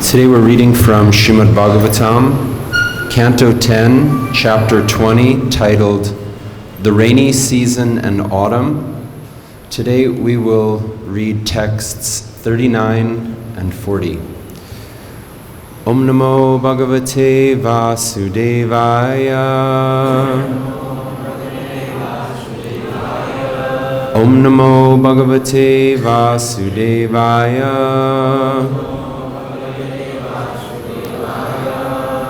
Today we're reading from Srimad Bhagavatam, Canto 10, Chapter 20, titled The Rainy Season and Autumn. Today we will read texts 39 and 40. Om Namo Bhagavate Vasudevaya. Om Namo Bhagavate Vasudevaya.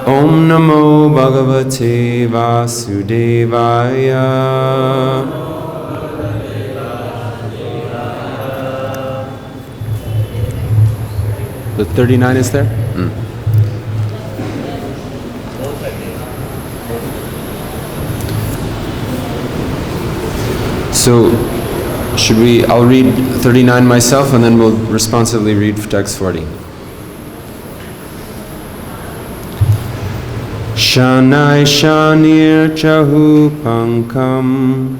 Om Namo Bhagavate Vasudevaya. The 39 is there? So, I'll read 39 myself and then we'll responsively read text 40. Shanai Shanir Chahu Pankam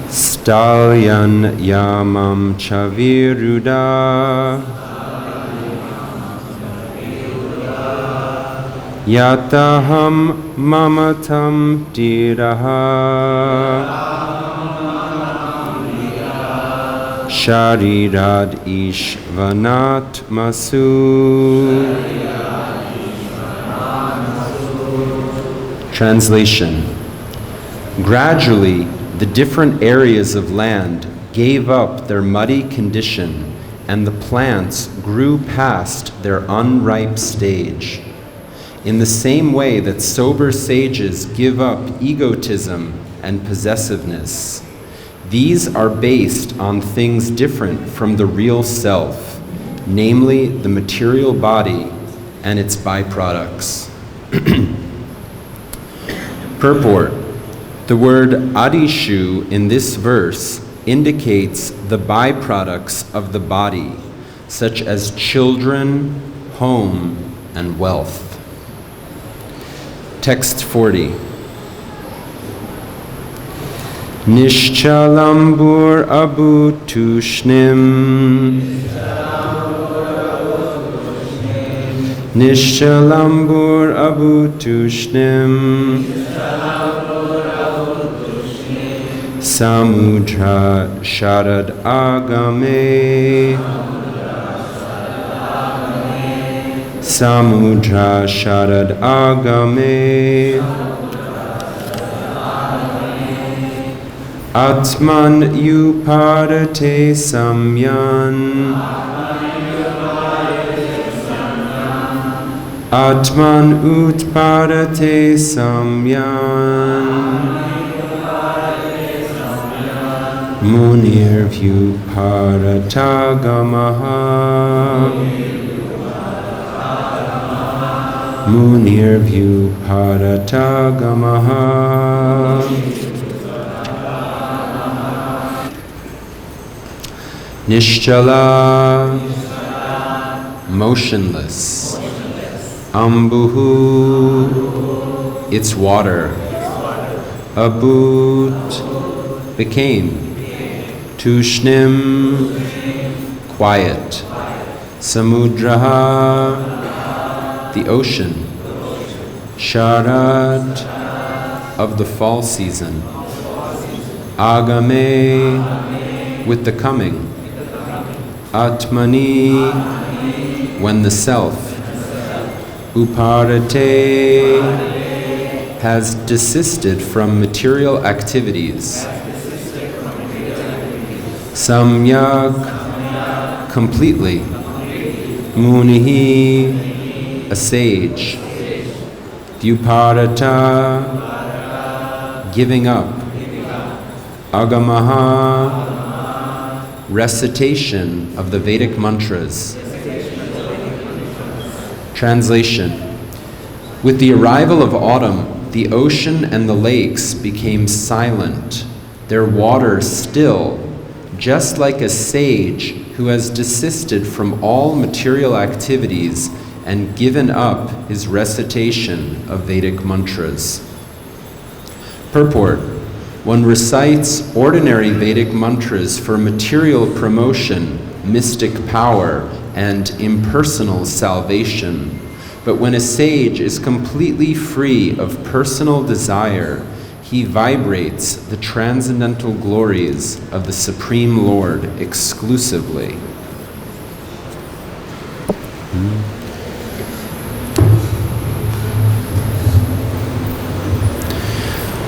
Stalyan Yamam Chaviruda Yataham Mamatam Diraha Sharirad Ishvanat Masu. Translation. Gradually, the different areas of land gave up their muddy condition, and the plants grew past their unripe stage. In the same way that sober sages give up egotism and possessiveness, these are based on things different from the real self, namely the material body and its byproducts. Purport. The word adishu in this verse indicates the byproducts of the body, such as children, home, and wealth. Text 40. Niścalāmbur abhūt tūṣnīṁ. Niścalāmbur abhūt tūṣnīṁ. Samudraḥ śarad-āgame. Samudraḥ śarad-āgame. Ātmany uparate samyaṅ. Ātmany uparate samyaṅ. Munir vyuparatāgamaḥ. Munir vyuparatāgamaḥ. Niścala, motionless. Ambuḥ, its water. Abhūt, became. Tūṣnīṁ, quiet. Samudraḥ, the ocean. Śarat, of the fall season. Āgame, with the coming. Ātmany, when the self. Uparate, has desisted from material activities. Samyak, completely. Muniḥ, a sage. Vyuparata, giving up. Āgamaḥ, recitation of the Vedic mantras. Translation. With the arrival of autumn, the ocean and the lakes became silent, their water still, just like a sage who has desisted from all material activities and given up his recitation of Vedic mantras. Purport. One recites ordinary Vedic mantras for material promotion mystic power, and impersonal salvation. But when a sage is completely free of personal desire, he vibrates the transcendental glories of the Supreme Lord exclusively.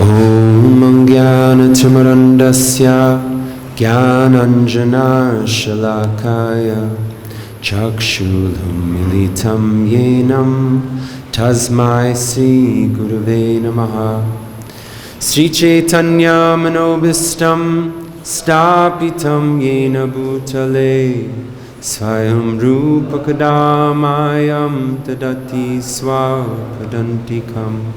Om Jnana-timirandasya Jnananjana Shalakaya Chakshulhum-militam yenam Tasmai Sri Gurave Namaha Sri Chaitanya Manobhistam Stapitam Yena Bhutale Swayam Rupa Kadamayam Tadati Swapadantikam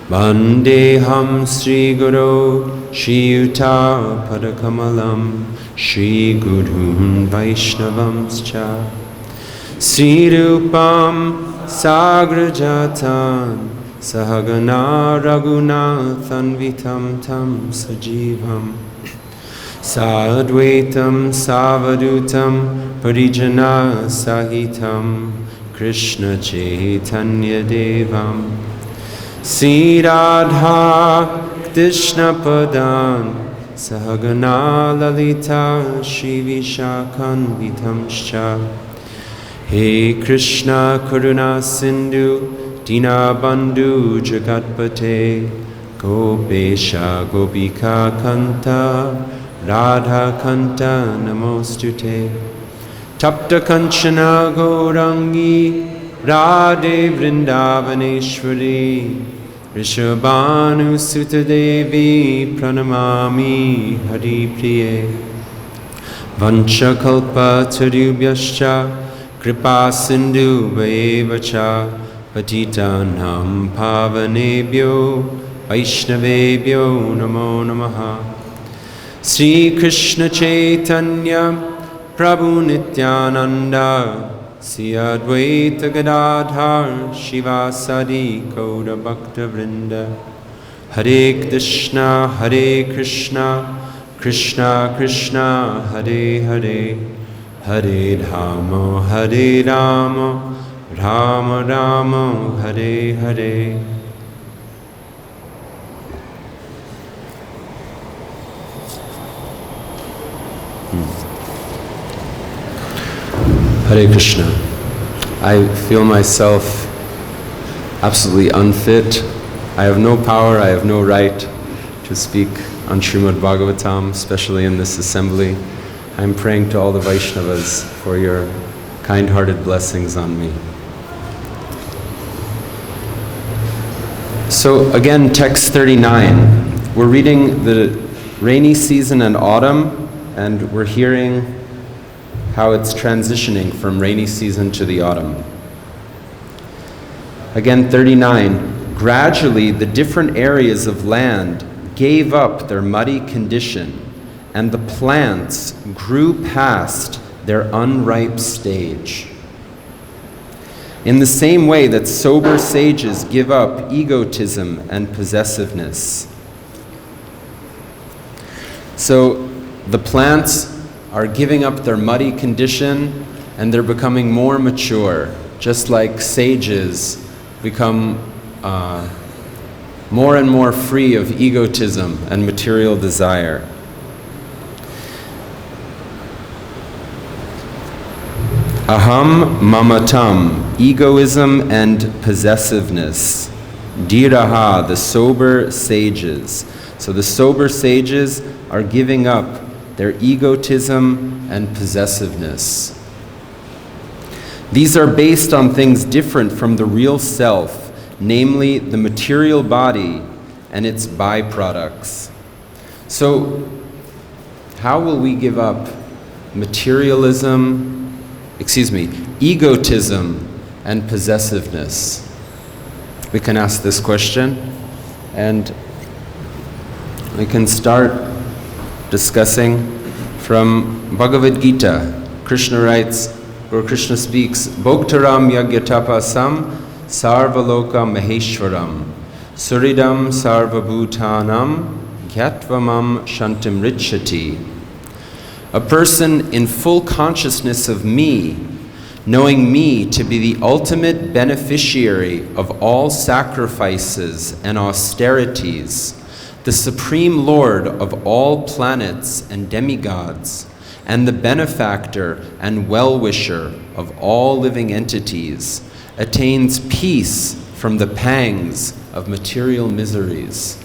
Vandeham Sri Guru Shri Yuta Padakamalam Shri Gurun Vaishnavamscha Sri Rupam Sagrajatan Sahagana Raghunathan Vitam Tam Sajivam Sadvaitam Savadutam Parijana Sahitam Krishna Chaitanya Devam Sri Radha Krishna Padan Sahagana Lalita Shri Vishakanvitamscha He Krishna Karuna Sindhu Dinabandhu Jagatpate Gopesha Gopika Kanta Radha Kanta Namostute Tapta Kanchana Gaurangi Radhe Vrindavaneshwari Rishabhanu Sutta Devi Pranamami Hari Priye Vancha Kalpa Tarubhyascha Kripa Sindhu Vaevacha Patitanam Pavanebhyo Vaishnavebhyo Namo Namaha Sri Krishna Chaitanya Prabhu Nityananda Sri Advaita Gadadhar Shivasadi Gauda Bhakta Vrinda Hare Krishna Krishna Krishna Hare Hare Hare Rama Rama Rama Hare Hare. Hare Krishna. I feel myself absolutely unfit. I have no power, I have no right to speak on Srimad Bhagavatam, especially in this assembly. I'm praying to all the Vaishnavas for your kind-hearted blessings on me. So again, text 39. We're reading the rainy season and autumn, and we're hearing how it's transitioning from rainy season to the autumn. Again, 39. Gradually, the different areas of land gave up their muddy condition, and the plants grew past their unripe stage. In the same way that sober sages give up egotism and possessiveness. So the plants are giving up their muddy condition and they're becoming more mature, just like sages become more and more free of egotism and material desire. Aham mamatam, egoism and possessiveness. Dhiraha, the sober sages. So the sober sages are giving up their egotism and possessiveness. These are based on things different from the real self, namely the material body and its byproducts. So, how will we give up egotism and possessiveness? We can ask this question, and we can start discussing from Bhagavad Gita. Krishna writes, or Krishna speaks, Bhoktaram yagyatapasam sarvaloka maheshwaram suridam sarvabhutanam gyatvamam shantim richati. A person in full consciousness of me, knowing me to be the ultimate beneficiary of all sacrifices and austerities, the Supreme Lord of all planets and demigods, and the benefactor and well-wisher of all living entities, attains peace from the pangs of material miseries.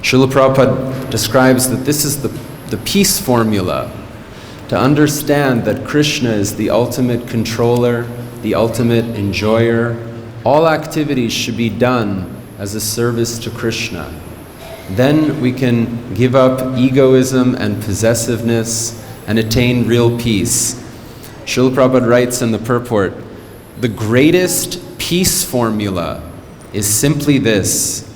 Srila Prabhupada describes that this is the peace formula to understand that Krishna is the ultimate controller, the ultimate enjoyer. All activities should be done as a service to Krishna. Then we can give up egoism and possessiveness and attain real peace. Srila Prabhupada writes in the Purport, the greatest peace formula is simply this: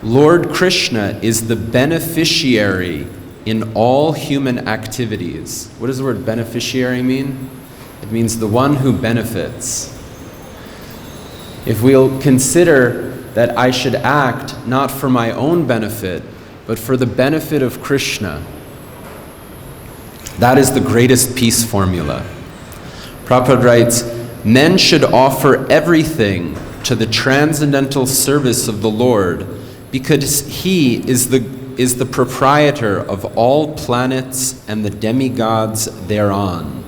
Lord Krishna is the beneficiary in all human activities. What does the word beneficiary mean? It means the one who benefits. If we'll consider that I should act not for my own benefit, but for the benefit of Krishna, that is the greatest peace formula. Prabhupada writes, men should offer everything to the transcendental service of the Lord, because He is the proprietor of all planets and the demigods thereon.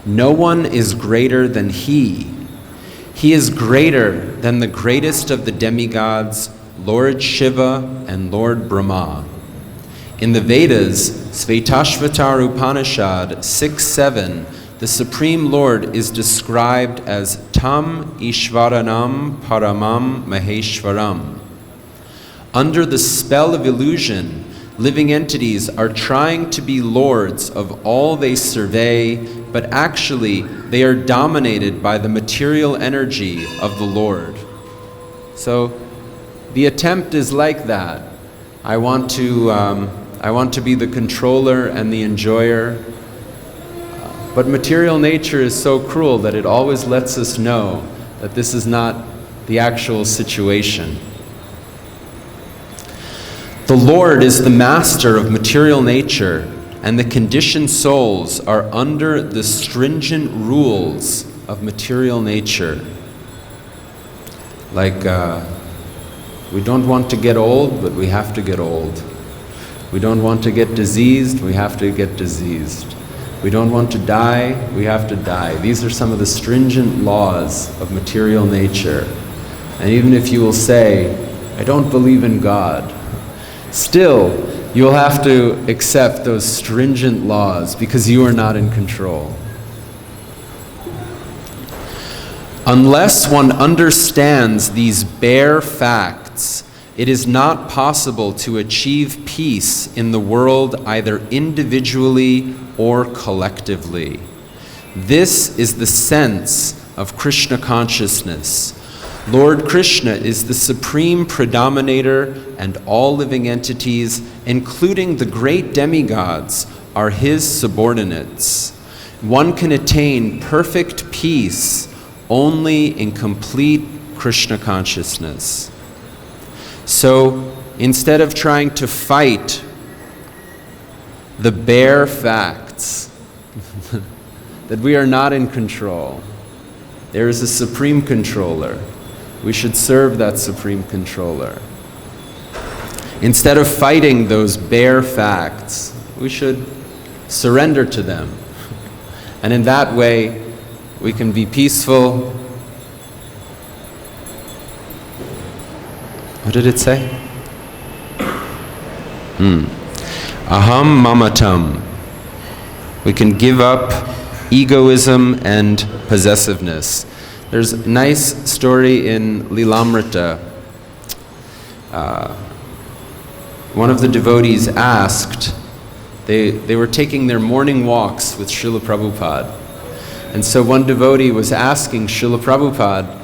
No one is greater than He. He is greater than the greatest of the demigods, Lord Shiva and Lord Brahma. In the Vedas, Svetashvatar Upanishad 6:7, the Supreme Lord is described as Tam Ishvaranam Paramam Maheshwaram. Under the spell of illusion, living entities are trying to be lords of all they survey, but actually they are dominated by the material energy of the Lord. So the attempt is like that. I want to be the controller and the enjoyer. But material nature is so cruel that it always lets us know that this is not the actual situation. The Lord is the master of material nature, and the conditioned souls are under the stringent rules of material nature. Like, we don't want to get old, but we have to get old. We don't want to get diseased, we have to get diseased. We don't want to die, we have to die. These are some of the stringent laws of material nature. And even if you will say, I don't believe in God, still, you'll have to accept those stringent laws because you are not in control. Unless one understands these bare facts, it is not possible to achieve peace in the world either individually or collectively. This is the sense of Krishna consciousness. Lord Krishna is the supreme predominator, and all living entities, including the great demigods, are His subordinates. One can attain perfect peace only in complete Krishna consciousness. So, instead of trying to fight the bare facts that we are not in control, there is a supreme controller. We should serve that supreme controller. Instead of fighting those bare facts, we should surrender to them. And in that way, we can be peaceful. What did it say? Aham mamatam. We can give up egoism and possessiveness. There's a nice story in Lilamrita. One of the devotees asked, they were taking their morning walks with Srila Prabhupada. And so one devotee was asking Srila Prabhupada,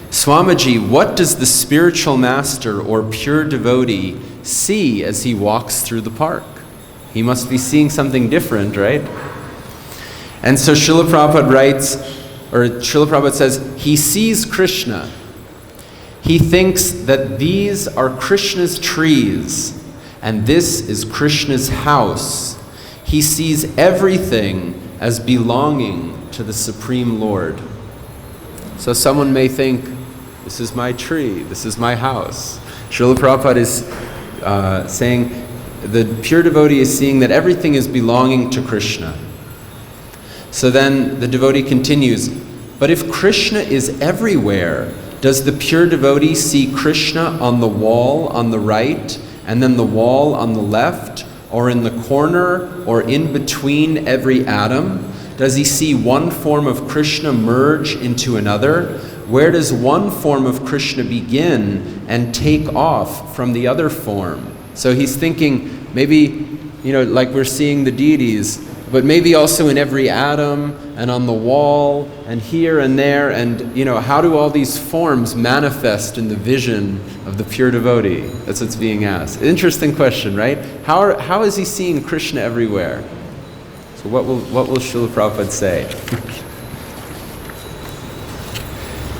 Swamiji, what does the spiritual master or pure devotee see as he walks through the park? He must be seeing something different, right? And so Srila Prabhupada writes, or Srila Prabhupada says, he sees Krishna. He thinks that these are Krishna's trees, and this is Krishna's house. He sees everything as belonging to the Supreme Lord. So someone may think, this is my tree, this is my house. Srila Prabhupada is saying, the pure devotee is seeing that everything is belonging to Krishna. So then the devotee continues, but if Krishna is everywhere, does the pure devotee see Krishna on the wall on the right, and then the wall on the left, or in the corner, or in between every atom? Does he see one form of Krishna merge into another? Where does one form of Krishna begin and take off from the other form? So he's thinking, maybe, like we're seeing the deities, but maybe also in every atom and on the wall and here and there, and how do all these forms manifest in the vision of the pure devotee? That's what's being asked. Interesting question, right? How is he seeing Krishna everywhere? So what will Srila Prabhupada say?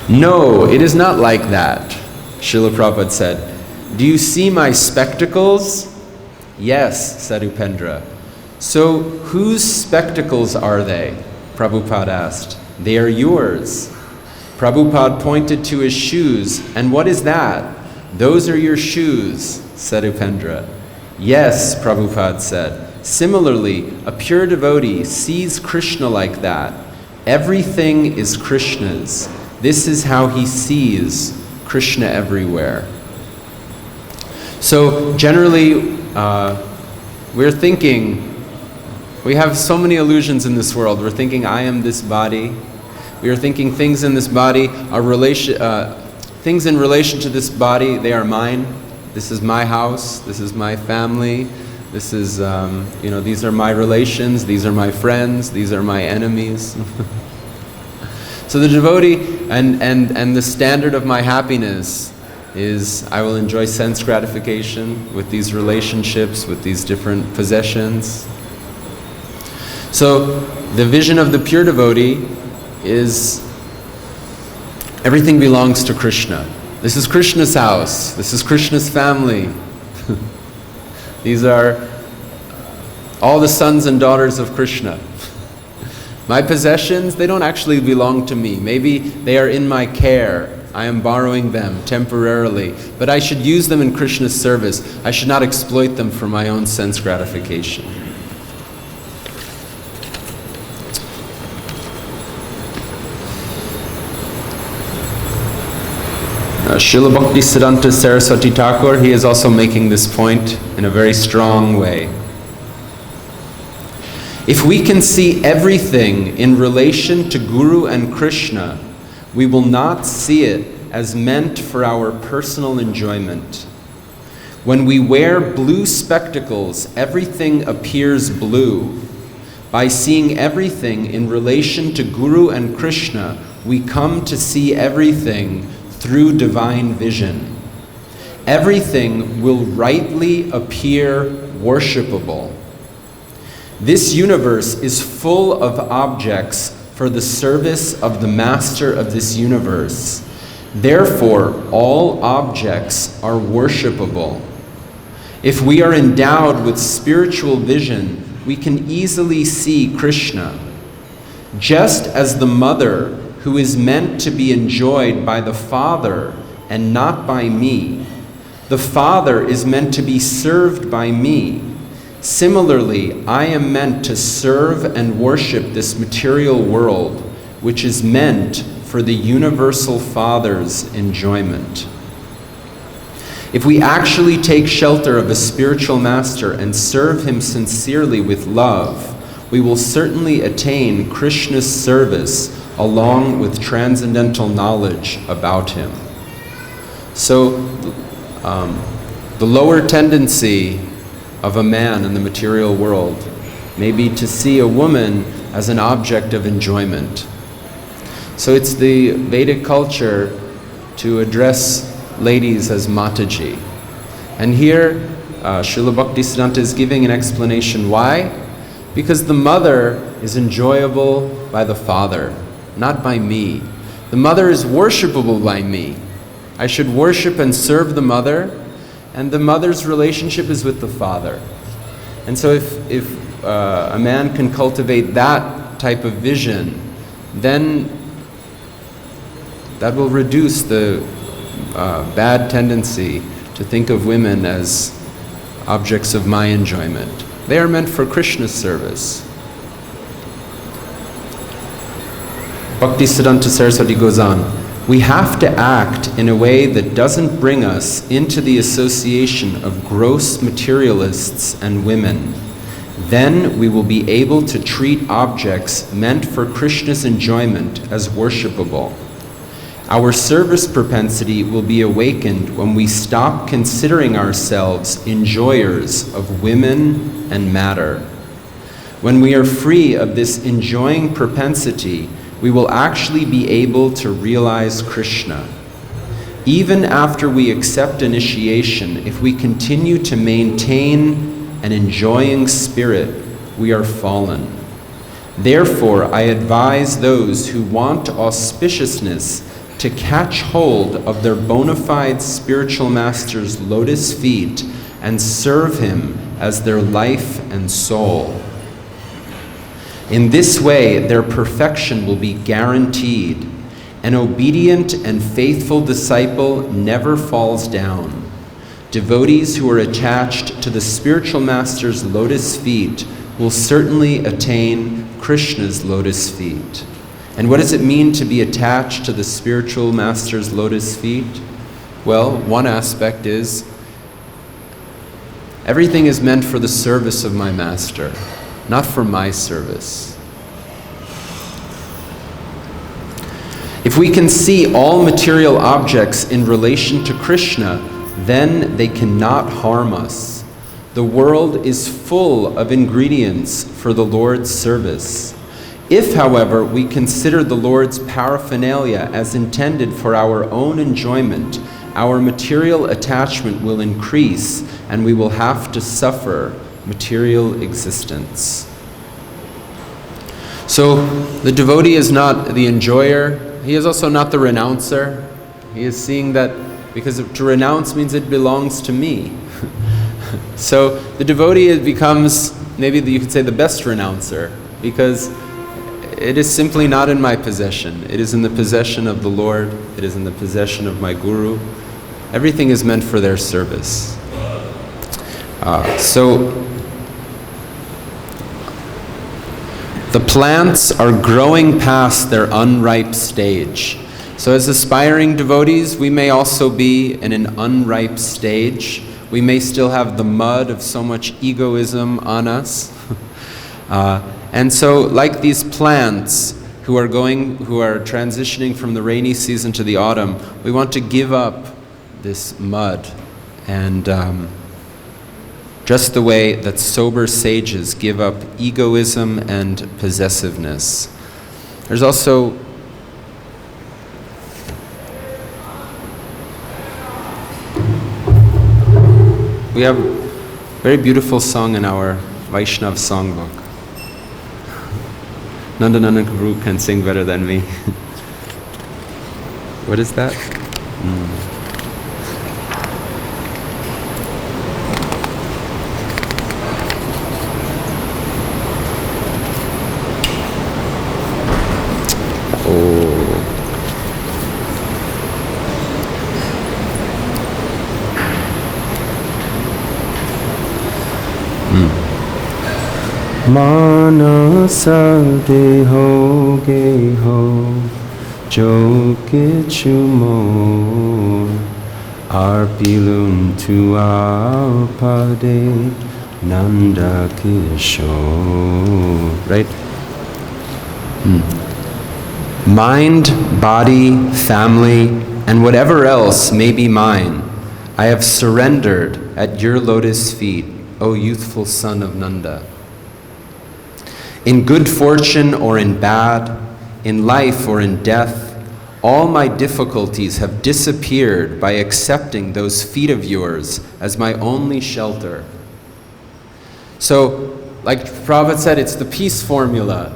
No, it is not like that, Srila Prabhupada said. Do you see my spectacles? Yes, said Upendra. So whose spectacles are they? Prabhupada asked. They are yours. Prabhupada pointed to his shoes. And what is that? Those are your shoes, said Upendra. Yes, Prabhupada said. Similarly, a pure devotee sees Krishna like that. Everything is Krishna's. This is how he sees Krishna everywhere. So generally, we're thinking, we have so many illusions in this world. We're thinking, I am this body. We are thinking things in this body are things in relation to this body, they are mine. This is my house. This is my family. This is, these are my relations. These are my friends. These are my enemies. So the devotee and the standard of my happiness is I will enjoy sense gratification with these relationships, with these different possessions. So the vision of the pure devotee is everything belongs to Krishna. This is Krishna's house. This is Krishna's family. These are all the sons and daughters of Krishna. My possessions, they don't actually belong to me. Maybe they are in my care. I am borrowing them temporarily, but I should use them in Krishna's service. I should not exploit them for my own sense gratification. Srila Bhaktisiddhanta Saraswati Thakur, he is also making this point in a very strong way. If we can see everything in relation to Guru and Krishna, we will not see it as meant for our personal enjoyment. When we wear blue spectacles, everything appears blue. By seeing everything in relation to Guru and Krishna, we come to see everything through divine vision. Everything will rightly appear worshipable. This universe is full of objects for the service of the master of this universe. Therefore, all objects are worshipable. If we are endowed with spiritual vision, we can easily see Krishna. Just as the mother, who is meant to be enjoyed by the Father and not by me, the Father is meant to be served by me. Similarly, I am meant to serve and worship this material world, which is meant for the universal Father's enjoyment. If we actually take shelter of a spiritual master and serve him sincerely with love, we will certainly attain Krishna's service along with transcendental knowledge about him. So, the lower tendency of a man in the material world may be to see a woman as an object of enjoyment. So it's the Vedic culture to address ladies as Mataji. And here, Srila Bhaktisiddhanta is giving an explanation why. Because the mother is enjoyable by the father, not by me. The mother is worshipable by me. I should worship and serve the mother and the mother's relationship is with the father. And so if a man can cultivate that type of vision, then that will reduce the bad tendency to think of women as objects of my enjoyment. They are meant for Krishna's service. Bhaktisiddhanta Saraswati goes on, we have to act in a way that doesn't bring us into the association of gross materialists and women. Then we will be able to treat objects meant for Krishna's enjoyment as worshipable. Our service propensity will be awakened when we stop considering ourselves enjoyers of women and matter. When we are free of this enjoying propensity, we will actually be able to realize Krishna. Even after we accept initiation, if we continue to maintain an enjoying spirit, we are fallen. Therefore, I advise those who want auspiciousness to catch hold of their bona fide spiritual master's lotus feet and serve him as their life and soul. In this way, their perfection will be guaranteed. An obedient and faithful disciple never falls down. Devotees who are attached to the spiritual master's lotus feet will certainly attain Krishna's lotus feet. And what does it mean to be attached to the spiritual master's lotus feet? Well, one aspect is everything is meant for the service of my master, not for my service. If we can see all material objects in relation to Krishna, then they cannot harm us. The world is full of ingredients for the Lord's service. If, however, we consider the Lord's paraphernalia as intended for our own enjoyment, our material attachment will increase and we will have to suffer material existence. So the devotee is not the enjoyer, he is also not the renouncer. He is seeing that because to renounce means it belongs to me. So the devotee becomes, maybe you could say, the best renouncer, because it is simply not in my possession. It is in the possession of the Lord. It is in the possession of my Guru. Everything is meant for their service. So the plants are growing past their unripe stage. So as aspiring devotees, we may also be in an unripe stage. We may still have the mud of so much egoism on us. And so, like these plants who are transitioning from the rainy season to the autumn, we want to give up this mud, and just the way that sober sages give up egoism and possessiveness. There's also we have a very beautiful song in our Vaishnav songbook. Nandanana Guru can sing better than me. What is that? Manasa deho geho jo kichumor arpilun tu apade nanda kishore. Right? Mind, body, family, and whatever else may be mine, I have surrendered at your lotus feet, O youthful son of Nanda. In good fortune or in bad, in life or in death, all my difficulties have disappeared by accepting those feet of yours as my only shelter. So, like Prabhupada said, it's the peace formula.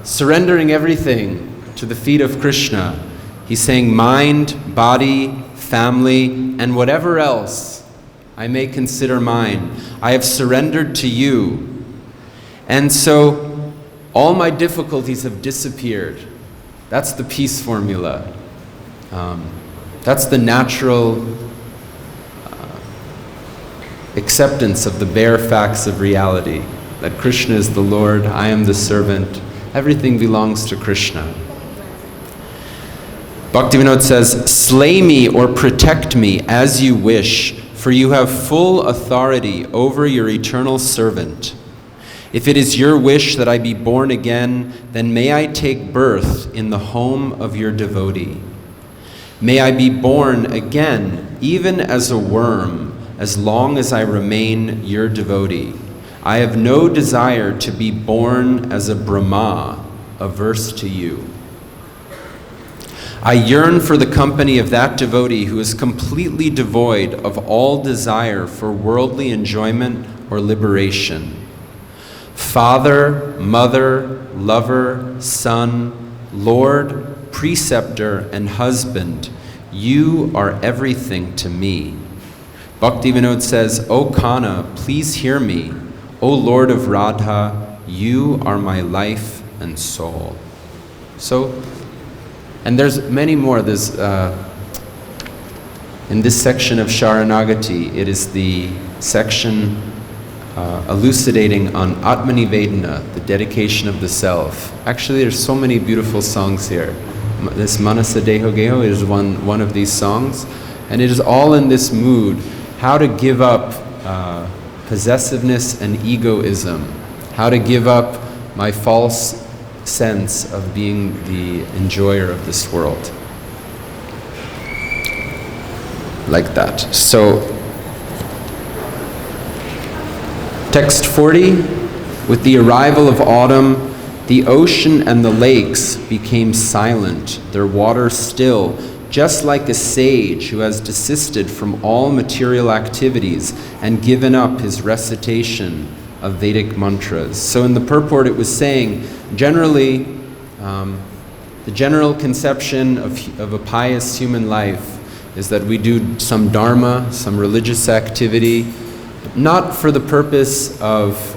Surrendering everything to the feet of Krishna. He's saying mind, body, family, and whatever else I may consider mine, I have surrendered to you. And so all my difficulties have disappeared. That's the peace formula. That's the natural acceptance of the bare facts of reality, that Krishna is the Lord, I am the servant, everything belongs to Krishna. Bhaktivinoda says, slay me or protect me as you wish, for you have full authority over your eternal servant. If it is your wish that I be born again, then may I take birth in the home of your devotee. May I be born again, even as a worm, as long as I remain your devotee. I have no desire to be born as a Brahma, averse to you. I yearn for the company of that devotee who is completely devoid of all desire for worldly enjoyment or liberation. Father, mother, lover, son, Lord, preceptor, and husband, you are everything to me. Bhaktivinoda says, O Kana, please hear me. O Lord of Radha, you are my life and soul. So, and there's many more. There's, in this section of Sharanagati, it is the section elucidating on ātmany vedana, the dedication of the self. Actually, there's so many beautiful songs here. This Manasa Deho Geho is one of these songs, and it is all in this mood, how to give up possessiveness and egoism, how to give up my false sense of being the enjoyer of this world. Like that. So, text 40, with the arrival of autumn, the ocean and the lakes became silent, their water still, just like a sage who has desisted from all material activities and given up his recitation of Vedic mantras. So in the purport it was saying, generally, the general conception of a pious human life is that we do some dharma, some religious activity, not for the purpose of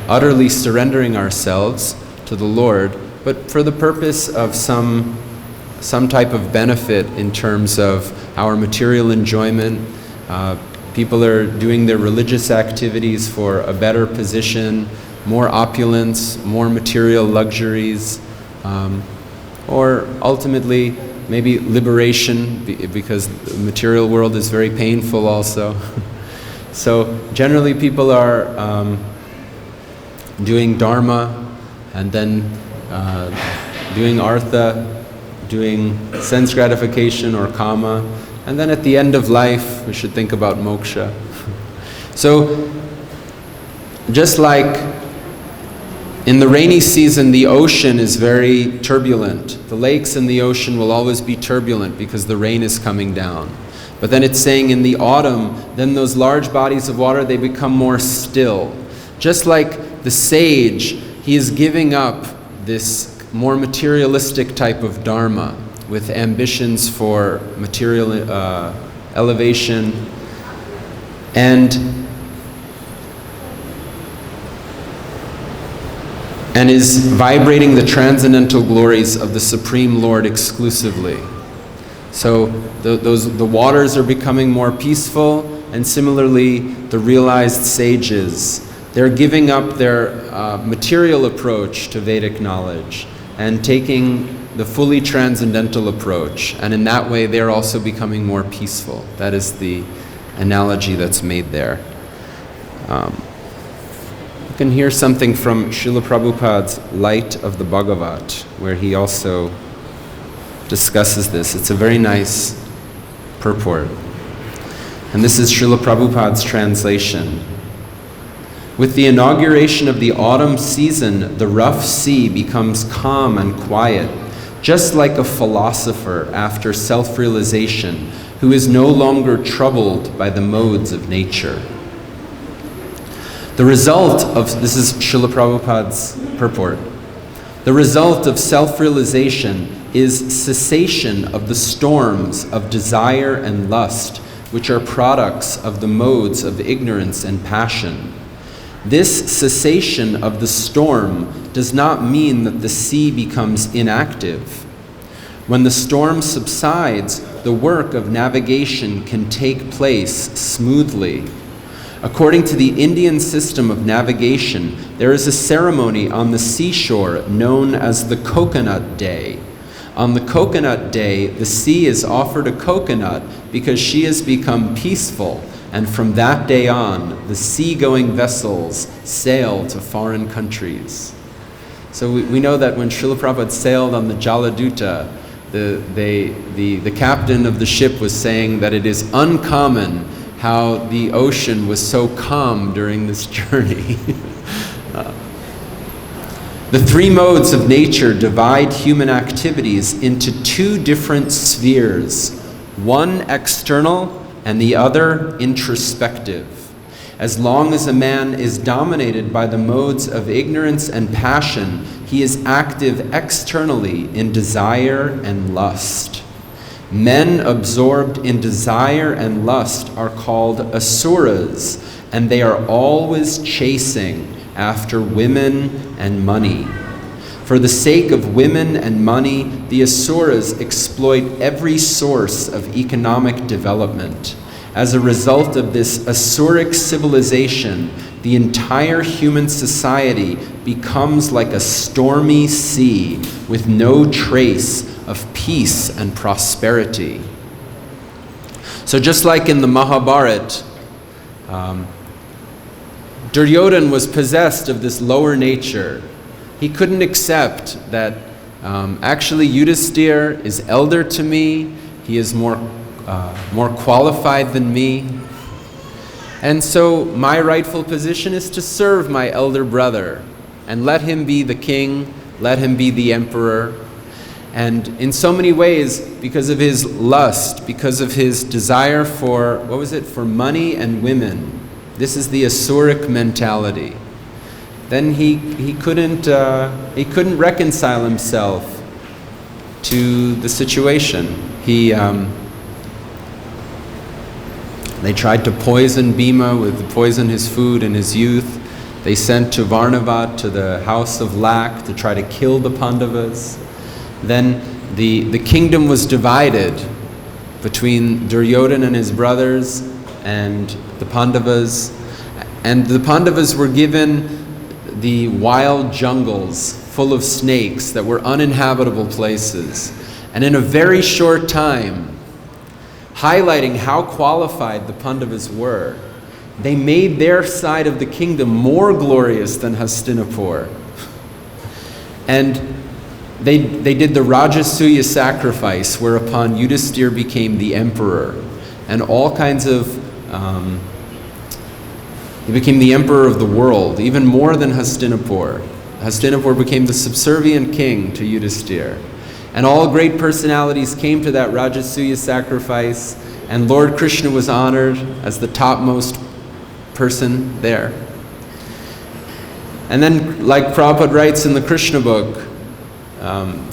utterly surrendering ourselves to the Lord, but for the purpose of some type of benefit in terms of our material enjoyment. People are doing their religious activities for a better position, more opulence, more material luxuries, or ultimately maybe liberation, because the material world is very painful also. So generally people are doing dharma and then doing artha, doing sense gratification or kama, and then at the end of life we should think about moksha. So just like in the rainy season the ocean is very turbulent, the lakes in the ocean will always be turbulent because the rain is coming down. But then it's saying in the autumn, then those large bodies of water, they become more still. Just like the sage, he is giving up this more materialistic type of dharma with ambitions for material elevation, and is vibrating the transcendental glories of the Supreme Lord exclusively. So the waters are becoming more peaceful, and similarly the realized sages, they're giving up their material approach to Vedic knowledge and taking the fully transcendental approach, and in that way they're also becoming more peaceful. That is the analogy that's made there. You can hear something from Srila Prabhupada's Light of the Bhagavat, where he also discusses this. It's a very nice purport. And this is Srila Prabhupada's translation. With the inauguration of the autumn season, the rough sea becomes calm and quiet, just like a philosopher after self-realization who is no longer troubled by the modes of nature. The result of, this is Srila Prabhupada's purport, the result of self-realization is cessation of the storms of desire and lust, which are products of the modes of ignorance and passion. This cessation of the storm does not mean that the sea becomes inactive. When the storm subsides, the work of navigation can take place smoothly. According to the Indian system of navigation, there is a ceremony on the seashore known as the Coconut Day. On the Coconut Day, the sea is offered a coconut because she has become peaceful, and from that day on, the seagoing vessels sail to foreign countries. So we know that when Srila Prabhupada sailed on the Jaladuta, the captain of the ship was saying that it is uncommon how the ocean was so calm during this journey. The three modes of nature divide human activities into two different spheres, one external and the other introspective. As long as a man is dominated by the modes of ignorance and passion, he is active externally in desire and lust. Men absorbed in desire and lust are called asuras, and they are always chasing after women and money. For the sake of women and money, the asuras exploit every source of economic development. As a result of this asuric civilization, the entire human society becomes like a stormy sea with no trace of peace and prosperity. So just like in the Mahabharata, Duryodhana was possessed of this lower nature. He couldn't accept that actually Yudhisthira is elder to me, he is more qualified than me. And so my rightful position is to serve my elder brother and let him be the king, let him be the emperor. And in so many ways, because of his lust, because of his desire for, for money and women, this is the asuric mentality. Then he couldn't reconcile himself to the situation. They tried to poison Bhima poison his food in his youth. They sent to Varnava, to the house of lack, to try to kill the Pandavas. Then the kingdom was divided between Duryodhana and his brothers and the Pandavas. And the Pandavas were given the wild jungles full of snakes that were uninhabitable places. And in a very short time, highlighting how qualified the Pandavas were, they made their side of the kingdom more glorious than Hastinapur. And they did the Rajasuya sacrifice, whereupon Yudhisthira became the emperor. And all kinds of, he became the emperor of the world, even more than Hastinapur. Hastinapur became the subservient king to Yudhisthira. And all great personalities came to that Rajasuya sacrifice, and Lord Krishna was honored as the topmost person there. And then, like Prabhupada writes in the Krishna book,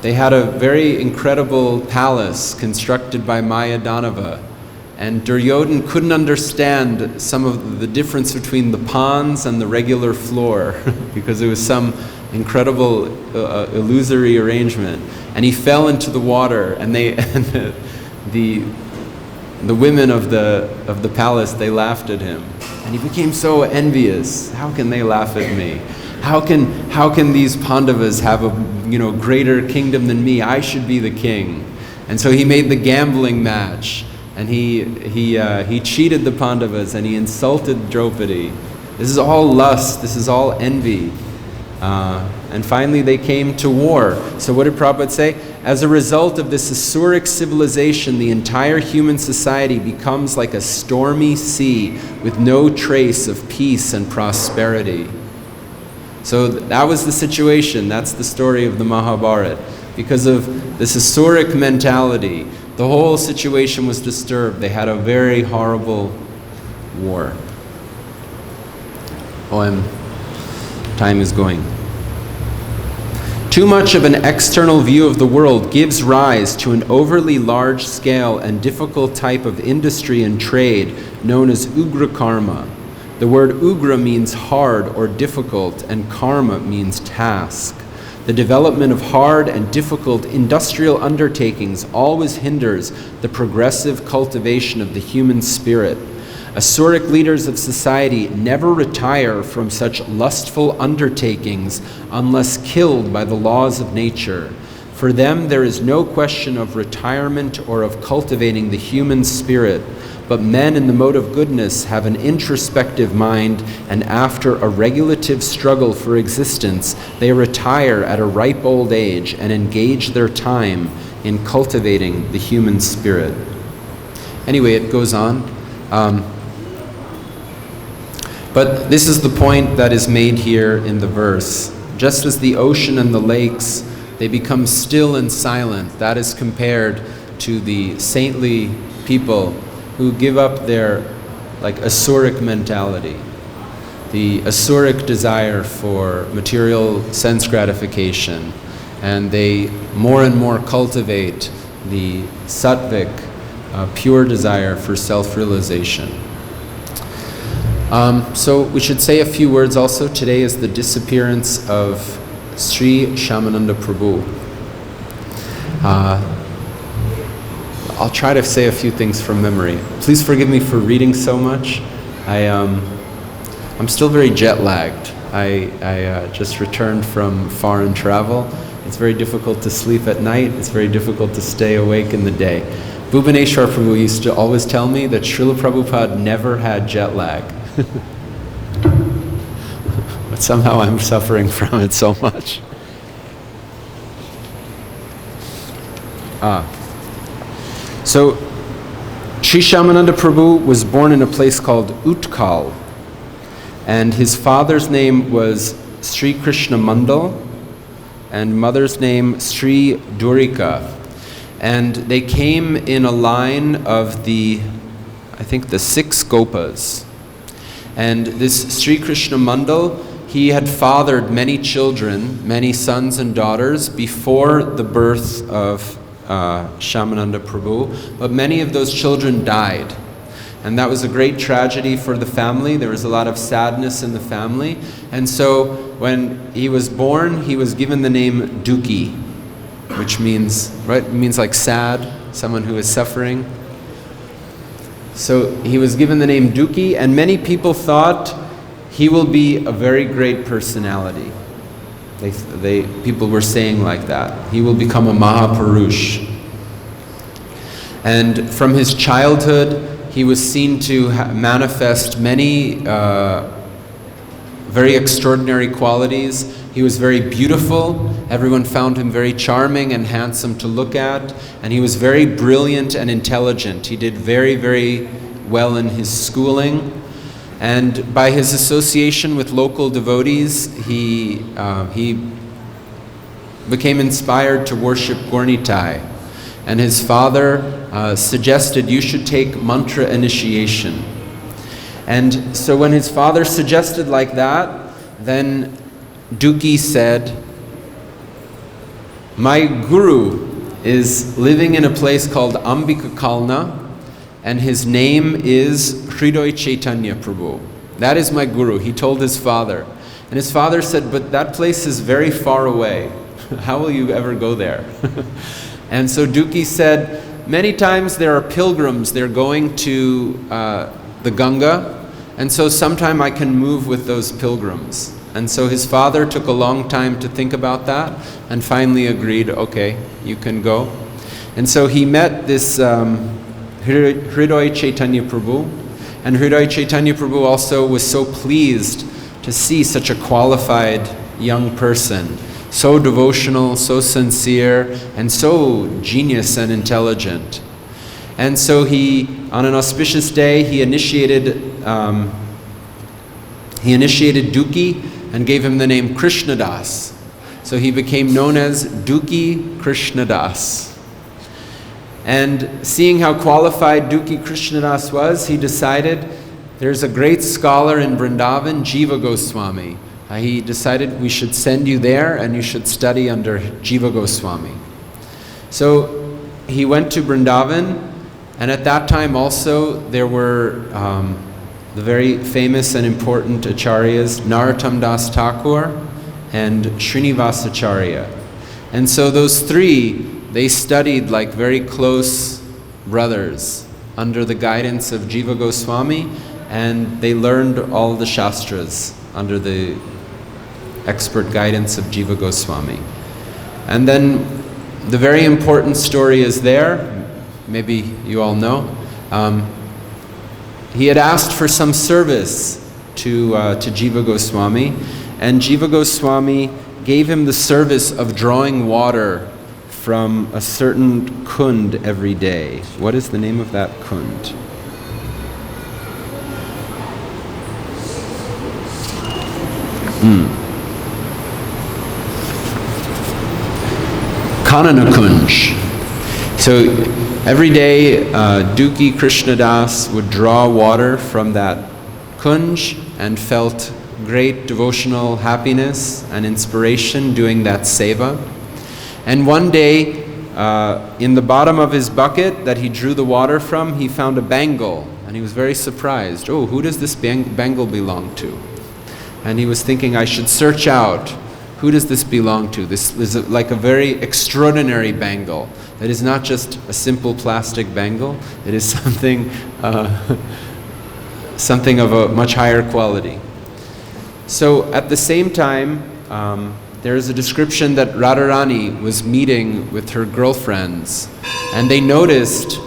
they had a very incredible palace constructed by Maya Danava, and Duryodhana couldn't understand some of the difference between the ponds and the regular floor because it was some incredible illusory arrangement, and he fell into the water, and the women of the palace, they laughed at him, and he became so envious. How can they laugh at me? How can these Pandavas have a greater kingdom than me? I should be the king. And so he made the gambling match, and he cheated the Pandavas, and he insulted Draupadi. This is all lust. This is all envy. And finally they came to war. So what did Prabhupada say? As a result of this asuric civilization, the entire human society becomes like a stormy sea with no trace of peace and prosperity. So that was the situation. That's the story of the Mahabharata. Because of this asuric mentality, the whole situation was disturbed. They had a very horrible war. Time is going. Too much of an external view of the world gives rise to an overly large scale and difficult type of industry and trade known as ugra karma. The word ugra means hard or difficult, and karma means task. The development of hard and difficult industrial undertakings always hinders the progressive cultivation of the human spirit. Asuric leaders of society never retire from such lustful undertakings unless killed by the laws of nature. For them, there is no question of retirement or of cultivating the human spirit, but men in the mode of goodness have an introspective mind, and after a regulative struggle for existence, they retire at a ripe old age and engage their time in cultivating the human spirit. Anyway, it goes on. But this is the point that is made here in the verse. Just as the ocean and the lakes, they become still and silent. That is compared to the saintly people who give up their asuric mentality, the asuric desire for material sense gratification, and they more and more cultivate the sattvic, pure desire for self-realization. So we should say a few words also. Today is the disappearance of Sri Shyamananda Prabhu. I'll try to say a few things from memory. Please forgive me for reading so much. I'm still very jet lagged. I just returned from foreign travel. It's very difficult to sleep at night. It's very difficult to stay awake in the day. Bhubaneswar Prabhu used to always tell me that Srila Prabhupada never had jet lag. But somehow I'm suffering from it so much. So, Sri Shyamananda Prabhu was born in a place called Utkal, and his father's name was Sri Krishna Mandal, and mother's name Sri Durika. And they came in a line of the 6 Gopas. And this Sri Krishna Mandal, he had fathered many children, many sons and daughters before the birth of Shyamananda Prabhu, but many of those children died. And that was a great tragedy for the family. There was a lot of sadness in the family. And so when he was born, he was given the name Dukhi, which means, right, it means like sad, someone who is suffering. So he was given the name Dukhi, and many people thought he will be a very great personality. People were saying like that. He will become a Mahapurush. And from his childhood, he was seen to manifest many very extraordinary qualities. He was very beautiful. Everyone found him very charming and handsome to look at. And he was very brilliant and intelligent. He did very, very well in his schooling. And by his association with local devotees, he became inspired to worship Gornitai. And his father suggested you should take mantra initiation. And so when his father suggested like that, then Dukhi said, my guru is living in a place called Ambikakalna, and his name is Hridoy Chaitanya Prabhu. That is my guru, he told his father. And his father said, but that place is very far away. How will you ever go there? And so Dukhi said, many times there are pilgrims, they're going to the Ganga, and so sometime I can move with those pilgrims. And so his father took a long time to think about that, and finally agreed, okay, you can go. And so he met this Hridoy Chaitanya Prabhu, and Hridoy Chaitanya Prabhu also was so pleased to see such a qualified young person, so devotional, so sincere, and so genius and intelligent. And so he, on an auspicious day, he initiated Dukhi and gave him the name Krishnadas. So he became known as Dukhi Krishnadas. And seeing how qualified Dukhi Krishnadas was, he decided there's a great scholar in Vrindavan, Jiva Goswami, he decided we should send you there and you should study under Jiva Goswami. So he went to Vrindavan, and at that time also there were the very famous and important acharyas, Narottam Das Thakur and Srinivasacharya. And so those three, they studied like very close brothers under the guidance of Jiva Goswami, and they learned all the Shastras under the expert guidance of Jiva Goswami. And then the very important story is there, maybe you all know. He had asked for some service to Jiva Goswami, and Jiva Goswami gave him the service of drawing water from a certain kund every day. What is the name of that kund? Kanana Kunj. So every day Duki Krishnadas would draw water from that kunj and felt great devotional happiness and inspiration doing that seva. And one day in the bottom of his bucket that he drew the water from, he found a bangle, and he was very surprised. Oh, who does this bangle belong to? And he was thinking, I should search out, who does this belong to? This is like a very extraordinary bangle. It is not just a simple plastic bangle. It is something of a much higher quality. So at the same time, there is a description that Radharani was meeting with her girlfriends, and they noticed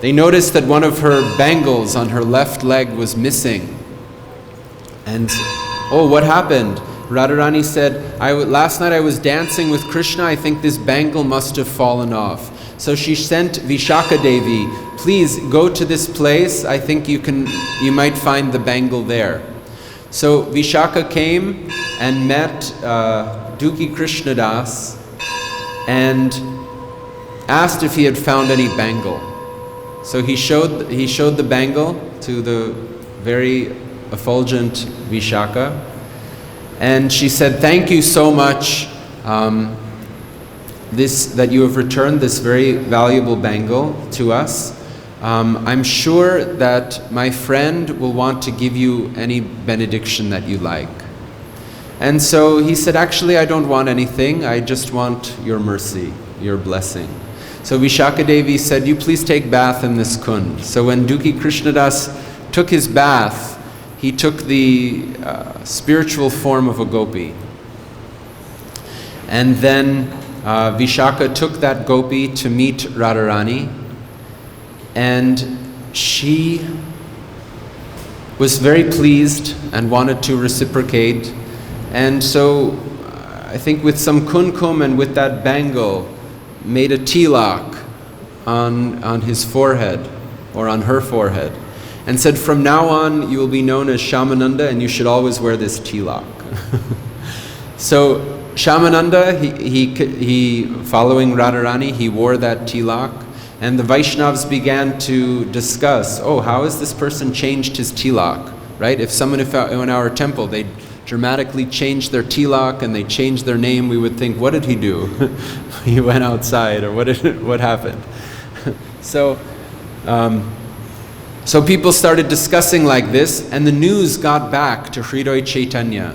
that one of her bangles on her left leg was missing. And, oh, what happened? Radharani said, last night I was dancing with Krishna, I think this bangle must have fallen off. So she sent Vishaka Devi, please go to this place, I think you might find the bangle there. So Vishaka came and met Duki Krishnadas and asked if he had found any bangle. So he showed the bangle to the very effulgent Vishaka, and she said, thank you so much that you have returned this very valuable bangle to us. I'm sure that my friend will want to give you any benediction that you like. And so he said, actually I don't want anything, I just want your mercy, your blessing. So Vishaka Devi said, you please take bath in this kund. So when Duki Krishnadas took his bath, he took the spiritual form of a gopi. And then Vishaka took that gopi to meet Radharani, and she was very pleased and wanted to reciprocate. And so I think with some kumkum and with that bangle, made a tilak on his forehead or on her forehead, and said, from now on you will be known as Shyamananda and you should always wear this tilak. So Shyamananda, he following Radharani, he wore that tilak, and the Vaishnavas began to discuss, oh, how has this person changed his tilak, right? If someone in our temple, they dramatically changed their tilak and they changed their name, we would think, what did he do? He went outside, or what happened? So people started discussing like this, and the news got back to Hriday Chaitanya.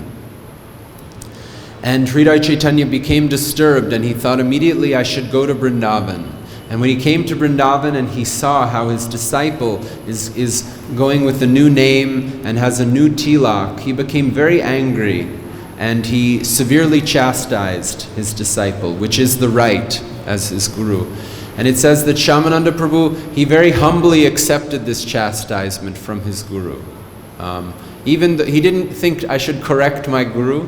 And Hriday Chaitanya became disturbed, and he thought immediately, I should go to Vrindavan. And when he came to Vrindavan and he saw how his disciple is going with a new name and has a new tilak, he became very angry, and he severely chastised his disciple, which is the right as his guru. And it says that Shyamananda Prabhu, he very humbly accepted this chastisement from his guru. Even though he didn't think I should correct my guru,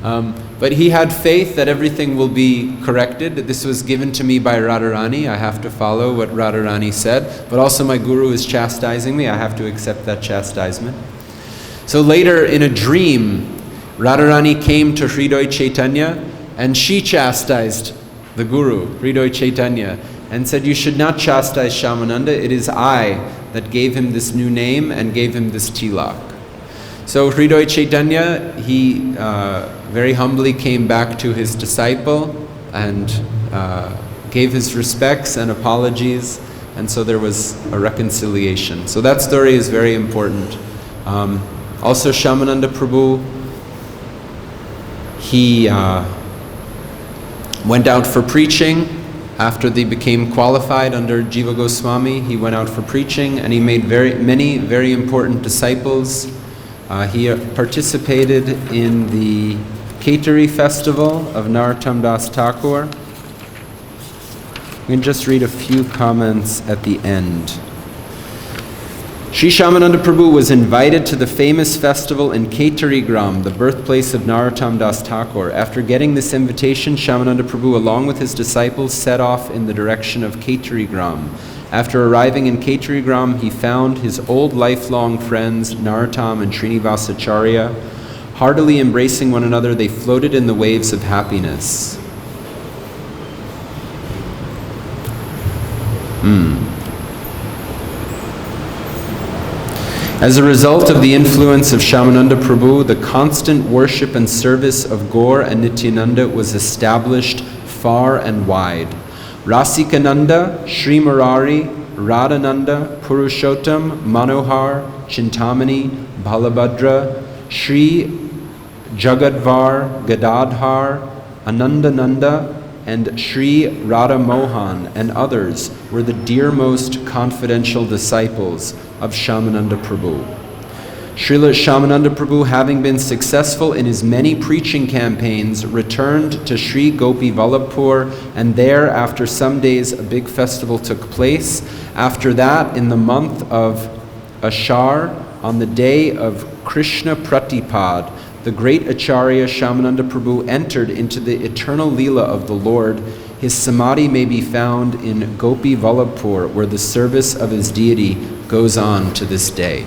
but he had faith that everything will be corrected. This was given to me by Radharani. I have to follow what Radharani said, but also my guru is chastising me. I have to accept that chastisement. So later in a dream, Radharani came to Hriday Chaitanya, and she chastised the guru, Hriday Chaitanya, and said, you should not chastise Shyamananda. It is I that gave him this new name and gave him this tilak. So Hridoy Chaitanya, he very humbly came back to his disciple and gave his respects and apologies, and so there was a reconciliation. So that story is very important. Also Shyamananda Prabhu, he went out for preaching. After they became qualified under Jiva Goswami, he went out for preaching, and he made many very important disciples. He participated in the Kaitari festival of Narottam Das Thakur. We can just read a few comments at the end. Sri Shyamananda Prabhu was invited to the famous festival in Kaitari Gram, the birthplace of Narottam Das Thakur. After getting this invitation, Shyamananda Prabhu, along with his disciples, set off in the direction of Kaitari Gram. After arriving in Kaitari Gram, he found his old lifelong friends, Narottam and Srinivasacharya. Heartily embracing one another, they floated in the waves of happiness. As a result of the influence of Shyamananda Prabhu, the constant worship and service of Gaur and Nityananda was established far and wide. Rasikananda, Sri Murari, Radhananda, Purushottam, Manohar, Chintamani, Balabhadra, Sri Jagadvar, Gadadhar, Anandananda, and Sri Radha Mohan and others were the dearmost confidential disciples of Shyamananda Prabhu. Srila Shyamananda Prabhu, having been successful in his many preaching campaigns, returned to Sri Gopi Vallabhpur, and there, after some days, a big festival took place. After that, in the month of Ashar, on the day of Krishna Pratipad, the great Acharya Shyamananda Prabhu entered into the eternal Leela of the Lord. His samadhi may be found in Gopi Vallabhpur, where the service of his deity goes on to this day.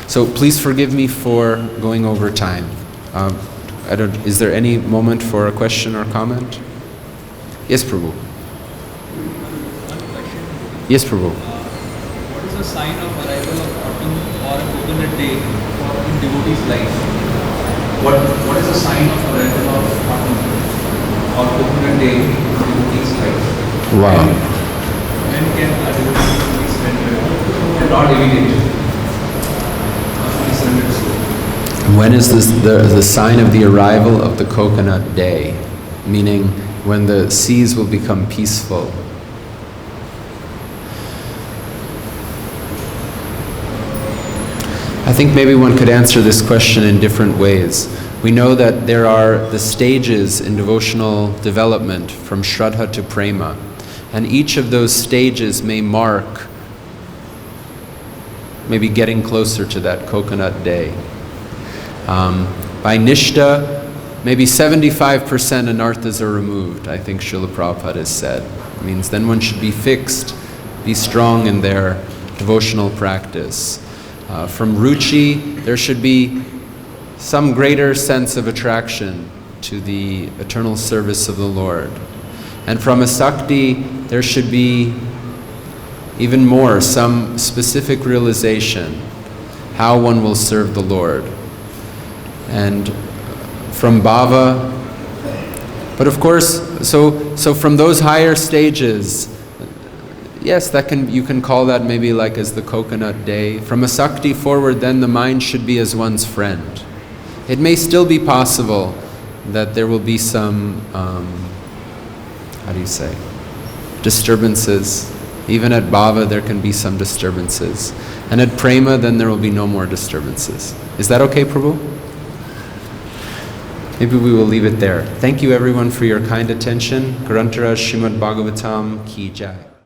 So please forgive me for going over time. Is there any moment for a question or comment? Yes, Prabhu. Yes, Prabhu. What is the sign of arrival of autumn or a coconut day in devotee's life? What is the sign of arrival of autumn or coconut day in devotee's life? Wow. When can a devotee be surrendered? And not immediately. When is this the sign of the arrival of the coconut day? Meaning when the seas will become peaceful. I think maybe one could answer this question in different ways. We know that there are the stages in devotional development from Shraddha to Prema, and each of those stages may mark maybe getting closer to that coconut day. By Nishtha, maybe 75% anarthas are removed, I think Srila Prabhupada has said. It means then one should be fixed, be strong in their devotional practice. From Ruchi, there should be some greater sense of attraction to the eternal service of the Lord. And from Asakti, there should be even more, some specific realization how one will serve the Lord. And from Bhava, but of course, so from those higher stages, yes, you can call that maybe like as the coconut day. From Asakti forward, then the mind should be as one's friend. It may still be possible that there will be some, disturbances. Even at Bhava, there can be some disturbances. And at Prema, then there will be no more disturbances. Is that okay, Prabhu? Maybe we will leave it there. Thank you everyone for your kind attention. Grantaraj Srimad Bhagavatam Ki Jai.